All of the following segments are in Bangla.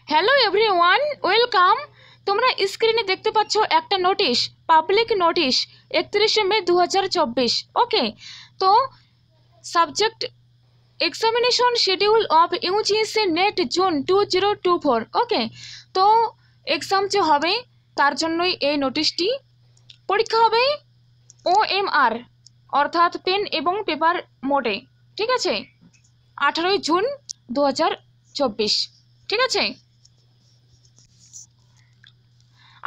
Hello everyone, welcome. তোমরা স্ক্রিনে দেখতে পাচ্ছ একটা নোটিশ, পাবলিক নোটিশ 31 মে 2024। ওকে, তো subject examination schedule of UGC net June 2024। ওকে, তো এক্সাম যে হবে তার জন্যই এই নোটিশটি। পরীক্ষা হবে OMR অর্থাৎ পেন এবং পেপার মোডে। ঠিক আছে, 18 জুন 2024। ঠিক আছে,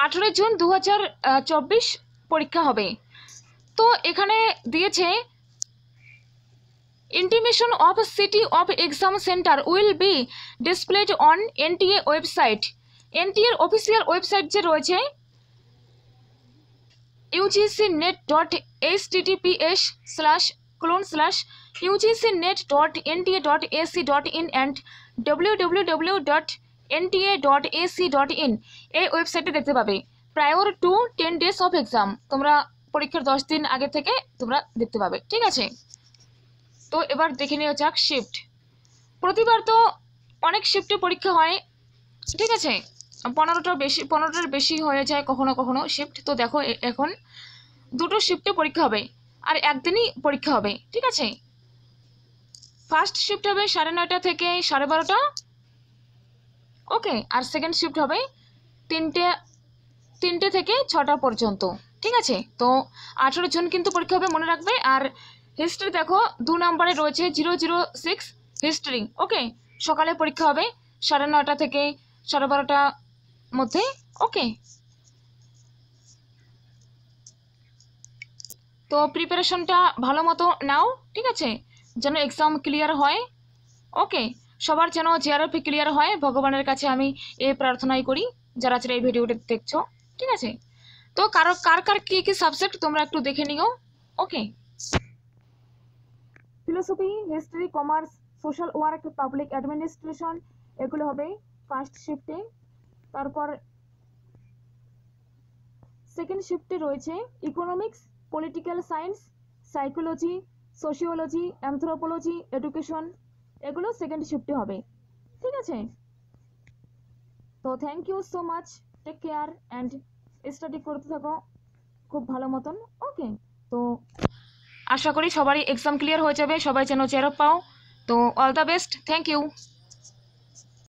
18 জুন 2024 পরীক্ষা হবে। তো এখানে দিয়েছে intimation of city of exam centre will be displayed on NTA website. NTA এর অফিসিয়াল ওয়েবসাইট যে রয়েছে ugcnet.https://ugcnet.nta.ac.in and www.nta.ac.in এই ওয়েবসাইটে দেখতে পাবে। Prior to 10 days of exam, তোমরা পরীক্ষার 10 দিন আগে থেকে তোমরা দেখতে পাবে। ঠিক আছে, তো এবার দেখে নেওয়া যাক শিফট। প্রতিবার তো অনেক শিফটে পরীক্ষা হয়। ঠিক আছে, 15টার বেশি হয়ে যায় কখনো কখনো শিফট। তো দেখো এখন দুটো শিফটে পরীক্ষা হবে আর একদিনই পরীক্ষা হবে। ঠিক আছে, ফার্স্ট শিফট হবে 9:30 থেকে 12:30। ওকে, আর সেকেন্ড শিফট হবে 3টে থেকে 6টা পর্যন্ত। ঠিক আছে, তো 18 জন কিন্তু পরীক্ষা হবে, মনে রাখবে। আর হিস্ট্রি দেখো 2 নম্বরে রয়েছে 006 হিস্ট্রি। ওকে, সকালে পরীক্ষা হবে 9:30 থেকে 12:30 মধ্যে। ওকে, তো প্রিপারেশনটা ভালো মতো নাও। ঠিক আছে, যেন এক্সাম ক্লিয়ার হয়। ওকে, সবার যেন JRF ক্লিয়ার হয়, ভগবানের কাছে আমি এই প্রার্থনাই করি যারা এই ভিডিওটা দেখছো। ঠিক আছে, তো কার কি কি সাবজেক্ট তোমরা একটু দেখে নিও। Okay, philosophy, history, commerce, social work, public administration এগুলো হবে ফার্স্ট শিফটে। তারপর সেকেন্ড শিফটে রয়েছে economics, political science, psychology, sociology, anthropology, education এগুলো সেকেন্ড শিফটে হবে। ঠিক আছে, তো thank you so much, take care and study করতে থাকো খুব ভালো মতন। ওকে, তো আশা করি সবারই এক্সাম ক্লিয়ার হয়ে যাবে, সবাই যেন JRF পাও। তো all the best, thank you.